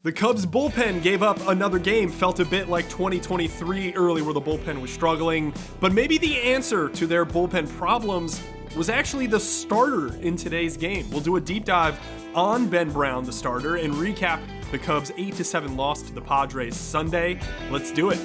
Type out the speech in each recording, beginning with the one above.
The Cubs bullpen gave up another game, felt a bit like 2023 early where the bullpen was struggling, but maybe the answer to their bullpen problems was actually the starter in today's game. We'll do a deep dive on Ben Brown, the starter, and recap the Cubs' 8-7 loss to the Padres Sunday. Let's do it.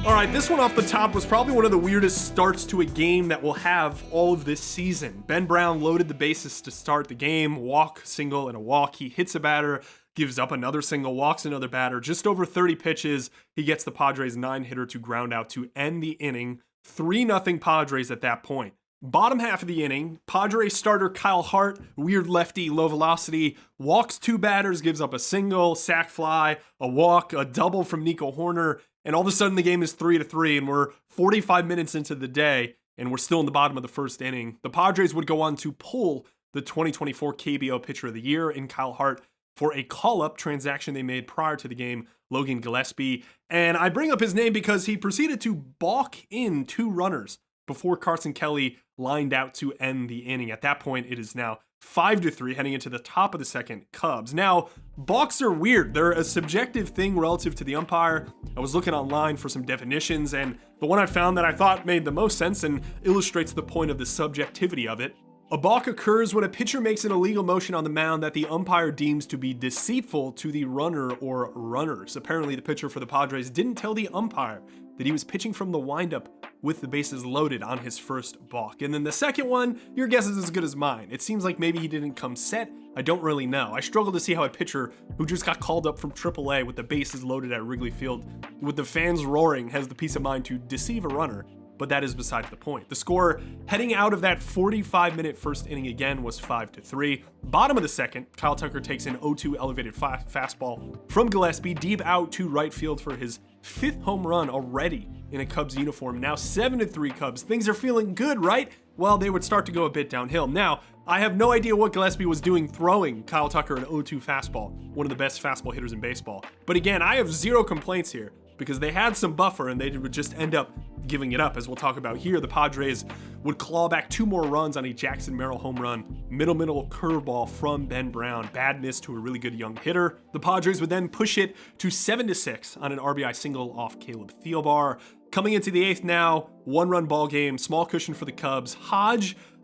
All right, this one off the top was probably one of the weirdest starts to a game that we'll have all of this season. Ben Brown loaded the bases to start the game, walk, single, and a walk. He hits a batter, gives up another single, walks another batter. Just over 30 pitches, he gets the Padres 9-hitter to ground out to end the inning. 3-0 Padres at that point. Bottom half of the inning, Padres starter Kyle Hart, weird lefty, low velocity, walks 2 batters, gives up a single, sac fly, a walk, a double from Nico Hoerner, and all of a sudden the game is 3-3, and we're 45 minutes into the day, and we're still in the bottom of the first inning. The Padres would go on to pull the 2024 KBO Pitcher of the Year in Kyle Hart for a call-up transaction they made prior to the game, Logan Gillespie. And I bring up his name because he proceeded to balk in 2 runners before Carson Kelly lined out to end the inning. At that point, it is now 5-3 heading into the top of the second, Cubs. Now, balks are weird. They're a subjective thing relative to the umpire. I was looking online for some definitions, and the one I found that I thought made the most sense and illustrates the point of the subjectivity of it. A balk occurs when a pitcher makes an illegal motion on the mound that the umpire deems to be deceitful to the runner or runners. Apparently, the pitcher for the Padres didn't tell the umpire that he was pitching from the windup with the bases loaded on his first balk. And then the second one, your guess is as good as mine. It seems like maybe he didn't come set. I don't really know. I struggle to see how a pitcher who just got called up from AAA with the bases loaded at Wrigley Field, with the fans roaring, has the peace of mind to deceive a runner. But that is besides the point. The score heading out of that 45-minute first inning again was 5-3. Bottom of the second, Kyle Tucker takes an 0-2 elevated fastball from Gillespie deep out to right field for his 5th home run already in a Cubs uniform. Now 7-3 Cubs. Things are feeling good, right? Well, they would start to go a bit downhill. Now, I have no idea what Gillespie was doing throwing Kyle Tucker an 0-2 fastball, one of the best fastball hitters in baseball. But again, I have zero complaints here because they had some buffer and they would just end up giving it up. As we'll talk about here, the Padres would claw back 2 more runs on a Jackson Merrill home run, middle curveball from Ben Brown, bad miss to a really good young hitter. The Padres would then push it to 7-6 on an RBI single off Caleb Thielbar. Coming into the 8th now, 1-run ball game, small cushion for the Cubs.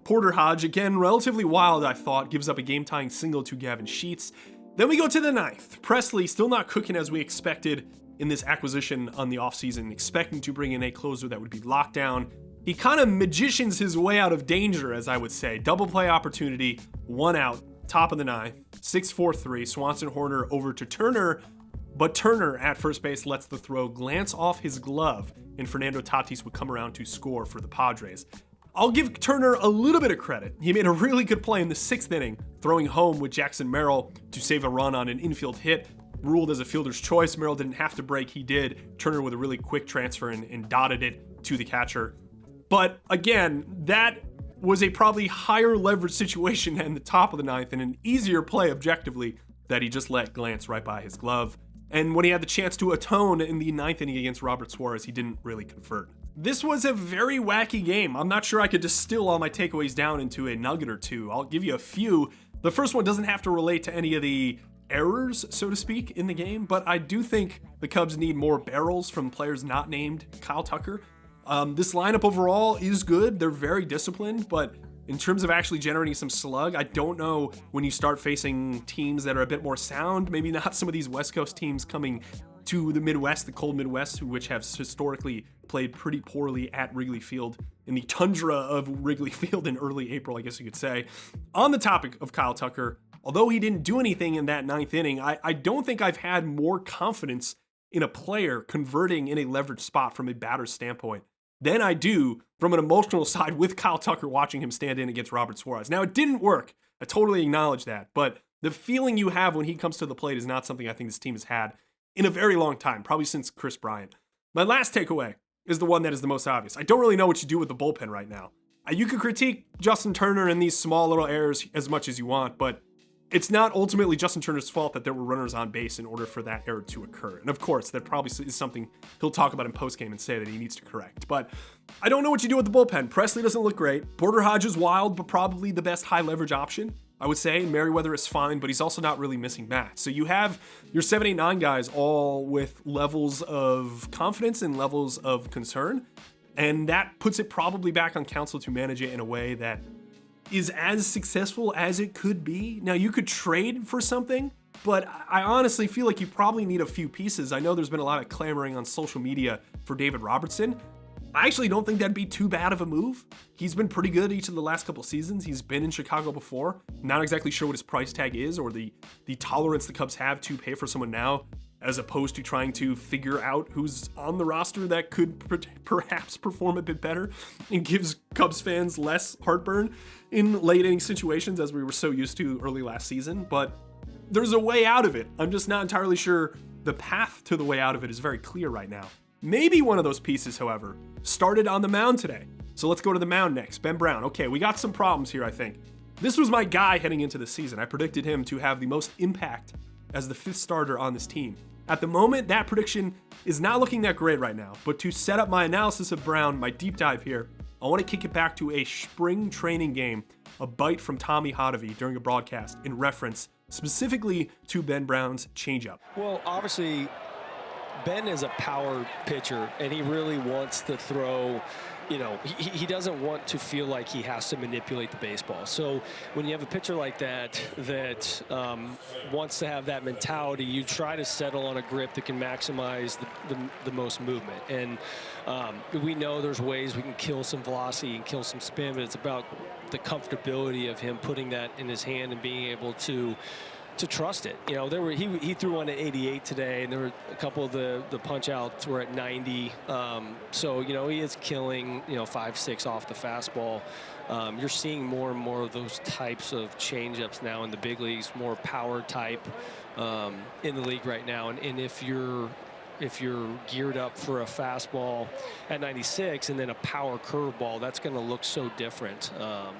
Porter Hodge, again, relatively wild, I thought, gives up a game-tying single to Gavin Sheets. Then we go to the 9th. Presley still not cooking as we expected in this acquisition on the offseason, expecting to bring in a closer that would be locked down. He kind of magicians his way out of danger, as I would say. Double play opportunity, 1 out, top of the 9th, 6-4-3, Swanson Hoerner over to Turner, but Turner at first base lets the throw glance off his glove, and Fernando Tatis would come around to score for the Padres. I'll give Turner a little bit of credit. He made a really good play in the 6th inning, throwing home with Jackson Merrill to save a run on an infield hit. Ruled as a fielder's choice. Merrill didn't have to break, he did. Turner with a really quick transfer and dotted it to the catcher. But again, that was a probably higher leverage situation in the top of the 9th and an easier play objectively that he just let glance right by his glove. And when he had the chance to atone in the 9th inning against Robert Suarez, he didn't really convert. This was a very wacky game. I'm not sure I could distill all my takeaways down into a nugget or two. I'll give you a few. The first one doesn't have to relate to any of the errors, so to speak, in the game, but I do think the Cubs need more barrels from players not named Kyle Tucker. This lineup overall is good. They're very disciplined, but in terms of actually generating some slug, I don't know when you start facing teams that are a bit more sound, maybe not some of these West Coast teams coming to the Midwest, the cold Midwest, which have historically played pretty poorly at Wrigley Field, in the tundra of Wrigley Field in early April, I guess you could say. On the topic of Kyle Tucker, although he didn't do anything in that 9th inning, I don't think I've had more confidence in a player converting in a leveraged spot from a batter's standpoint than I do from an emotional side with Kyle Tucker watching him stand in against Robert Suarez. Now, it didn't work. I totally acknowledge that. But the feeling you have when he comes to the plate is not something I think this team has had in a very long time, probably since Chris Bryant. My last takeaway is the one that is the most obvious. I don't really know what you do with the bullpen right now. You could critique Justin Turner and these small little errors as much as you want, but it's not ultimately Justin Turner's fault that there were runners on base in order for that error to occur. And of course, that probably is something he'll talk about in postgame and say that he needs to correct. But I don't know what you do with the bullpen. Presley doesn't look great. Porter Hodge is wild, but probably the best high leverage option, I would say. Merriweather is fine, but he's also not really missing bats. So you have your 7, 8, 9 guys all with levels of confidence and levels of concern. And that puts it probably back on Counsell to manage it in a way that is as successful as it could be. Now, you could trade for something, but I honestly feel like you probably need a few pieces. I know there's been a lot of clamoring on social media for David Robertson. I actually don't think that'd be too bad of a move. He's been pretty good each of the last couple seasons. He's been in Chicago before. Not exactly sure what his price tag is or the tolerance the Cubs have to pay for someone now, as opposed to trying to figure out who's on the roster that could perhaps perform a bit better and gives Cubs fans less heartburn in late inning situations, as we were so used to early last season. But there's a way out of it. I'm just not entirely sure the path to the way out of it is very clear right now. Maybe one of those pieces, however, started on the mound today. So let's go to the mound next. Ben Brown. Okay, we got some problems here, I think. This was my guy heading into the season. I predicted him to have the most impact as the 5th starter on this team. At the moment, that prediction is not looking that great right now, but to set up my analysis of Brown, my deep dive here, I want to kick it back to a spring training game, a bite from Tommy Hotovy during a broadcast in reference specifically to Ben Brown's changeup. Well, obviously, Ben is a power pitcher, and he really wants to throw. He doesn't want to feel like he has to manipulate the baseball. So when you have a pitcher like that wants to have that mentality, you try to settle on a grip that can maximize the most movement. And we know there's ways we can kill some velocity and kill some spin, but it's about the comfortability of him putting that in his hand and being able to trust it. He threw one at 88 today, and there were a couple of the punch outs were at 90. So he is killing 5, 6 off the fastball. You're seeing more and more of those types of changeups now in the big leagues, more power type in the league right now. And if you're geared up for a fastball at 96 and then a power curveball, that's going to look so different.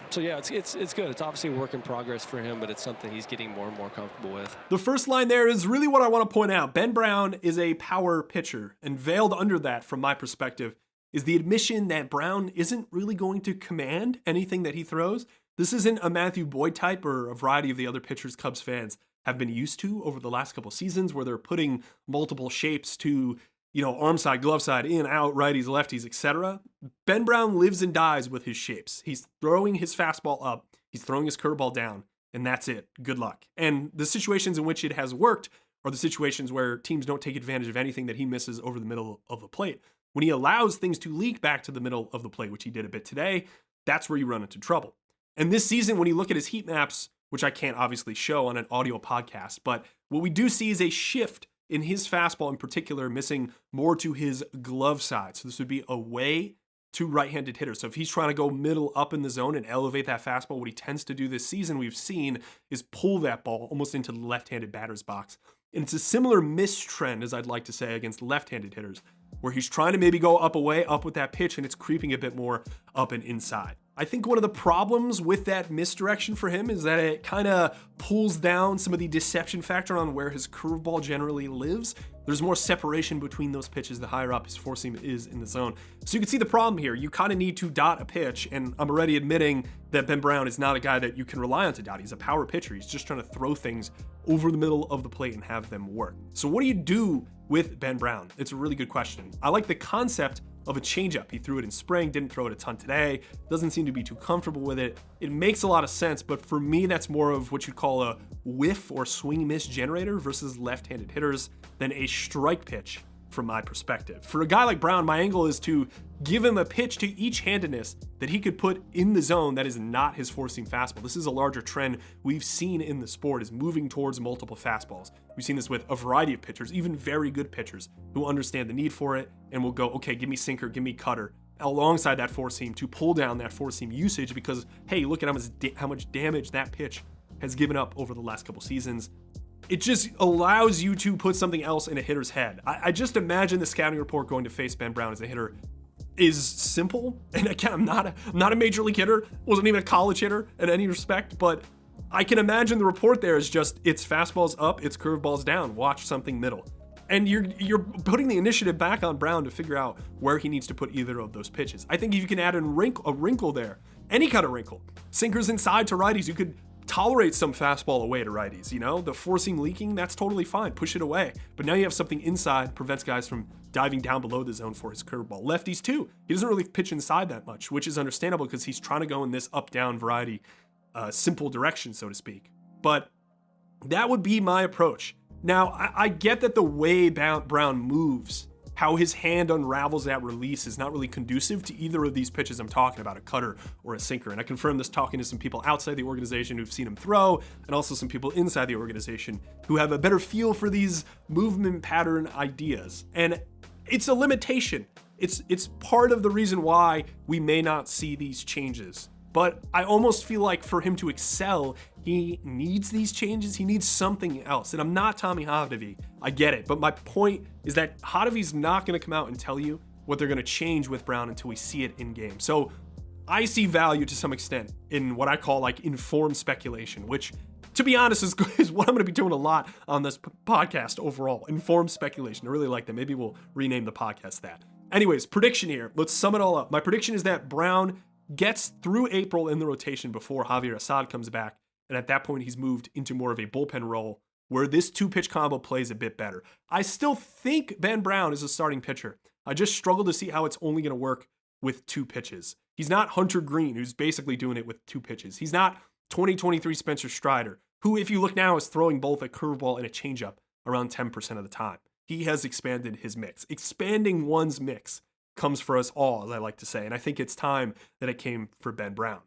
So yeah, it's good. It's obviously a work in progress for him, but it's something he's getting more and more comfortable with. The first line there is really what I want to point out. Ben Brown is a power pitcher, and veiled under that, from my perspective, is the admission that Brown isn't really going to command anything that he throws. This isn't a Matthew Boyd type or a variety of the other pitchers Cubs fans have been used to over the last couple seasons, where they're putting multiple shapes to, arm side, glove side, in, out, righties, lefties, etc. Ben Brown lives and dies with his shapes. He's throwing his fastball up, he's throwing his curveball down, and that's it. Good luck. And the situations in which it has worked are the situations where teams don't take advantage of anything that he misses over the middle of the plate. When he allows things to leak back to the middle of the plate, which he did a bit today, that's where you run into trouble. And this season, when you look at his heat maps, which I can't obviously show on an audio podcast, but what we do see is a shift in his fastball in particular, missing more to his glove side. So this would be away to right-handed hitters. So if he's trying to go middle up in the zone and elevate that fastball, what he tends to do this season, we've seen, is pull that ball almost into the left-handed batter's box. And it's a similar mistrend, as I'd like to say, against left-handed hitters, where he's trying to maybe go up away, up with that pitch, and it's creeping a bit more up and inside. I think one of the problems with that misdirection for him is that it kind of pulls down some of the deception factor on where his curveball generally lives. There's more separation between those pitches the higher up his four seam is in the zone. So you can see the problem here. You kind of need to dot a pitch, and I'm already admitting that Ben Brown is not a guy that you can rely on to dot. He's a power pitcher. He's just trying to throw things over the middle of the plate and have them work. So what do you do with Ben Brown? It's a really good question. I like the concept of a changeup. He threw it in spring, didn't throw it a ton today, doesn't seem to be too comfortable with it. It makes a lot of sense, but for me, that's more of what you'd call a whiff or swing miss generator versus left-handed hitters than a strike pitch from my perspective. For a guy like Brown, my angle is to give him a pitch to each handedness that he could put in the zone that is not his four-seam fastball. This is a larger trend we've seen in the sport, is moving towards multiple fastballs. We've seen this with a variety of pitchers, even very good pitchers who understand the need for it and will go, okay, give me sinker, give me cutter, alongside that four-seam to pull down that four-seam usage because, hey, look at how much damage that pitch has given up over the last couple seasons. It just allows you to put something else in a hitter's head. I just imagine the scouting report going to face Ben Brown as a hitter is simple. And again, I'm not a major league hitter, wasn't even a college hitter in any respect, but I can imagine the report there is just, it's fastballs up, it's curveballs down, watch something middle. And you're putting the initiative back on Brown to figure out where he needs to put either of those pitches. I think if you can add a wrinkle there, any kind of wrinkle, sinkers inside to righties, you could tolerate some fastball away to righties, the forcing leaking, that's totally fine, push it away. But now you have something inside, prevents guys from diving down below the zone for his curveball. Lefties too, he doesn't really pitch inside that much, which is understandable because he's trying to go in this up-down variety, simple direction, so to speak. But that would be my approach. Now, I get that the way Brown moves, how his hand unravels that release is not really conducive to either of these pitches I'm talking about, a cutter or a sinker. And I confirm this talking to some people outside the organization who've seen him throw, and also some people inside the organization who have a better feel for these movement pattern ideas. And it's a limitation. It's part of the reason why we may not see these changes. But I almost feel like for him to excel, he needs these changes. He needs something else. And I'm not Tommy Hottovy. I get it. But my point is that Hottovy's not going to come out and tell you what they're going to change with Brown until we see it in game. So I see value to some extent in what I call like informed speculation, which, to be honest, is what I'm going to be doing a lot on this podcast overall. Informed speculation. I really like that. Maybe we'll rename the podcast that. Anyways, prediction here. Let's sum it all up. My prediction is that Brown gets through April in the rotation before Javier Assad comes back. And at that point, he's moved into more of a bullpen role where this two-pitch combo plays a bit better. I still think Ben Brown is a starting pitcher. I just struggle to see how it's only going to work with two pitches. He's not Hunter Green, who's basically doing it with two pitches. He's not 2023 Spencer Strider, who, if you look now, is throwing both a curveball and a changeup around 10% of the time. He has expanded his mix. Expanding one's mix comes for us all, as I like to say, and I think it's time that it came for Ben Brown.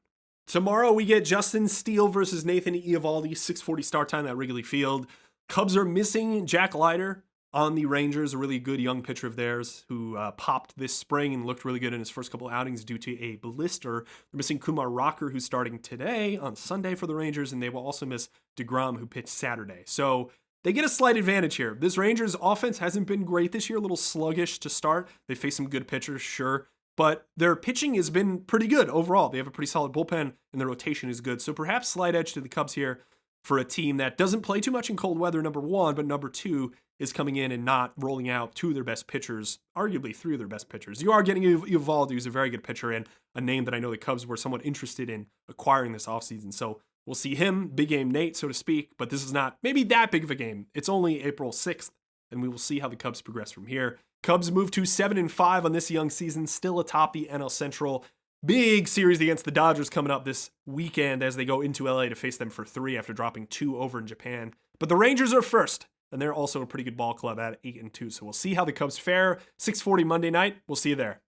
Tomorrow we get Justin Steele versus Nathan Eovaldi, 6:40 start time at Wrigley Field. Cubs are missing Jack Leiter on the Rangers, a really good young pitcher of theirs who popped this spring and looked really good in his first couple outings due to a blister. They're missing Kumar Rocker, who's starting today on Sunday for the Rangers, and they will also miss DeGrom, who pitched Saturday. So they get a slight advantage here. This Rangers offense hasn't been great this year, a little sluggish to start. They face some good pitchers, sure, but their pitching has been pretty good overall. They have a pretty solid bullpen, and their rotation is good. So perhaps slight edge to the Cubs here for a team that doesn't play too much in cold weather, number one, but number two is coming in and not rolling out two of their best pitchers, arguably three of their best pitchers. You are getting Eovaldi, who's a very good pitcher, and a name that I know the Cubs were somewhat interested in acquiring this offseason. So we'll see him, big game Nate, so to speak, but this is not maybe that big of a game. It's only April 6th, and we will see how the Cubs progress from here. Cubs move to 7-5 on this young season, still atop the NL Central. Big series against the Dodgers coming up this weekend as they go into LA to face them for 3 after dropping 2 over in Japan. But the Rangers are first, and they're also a pretty good ball club at 8-2. So we'll see how the Cubs fare. 6:40 Monday night. We'll see you there.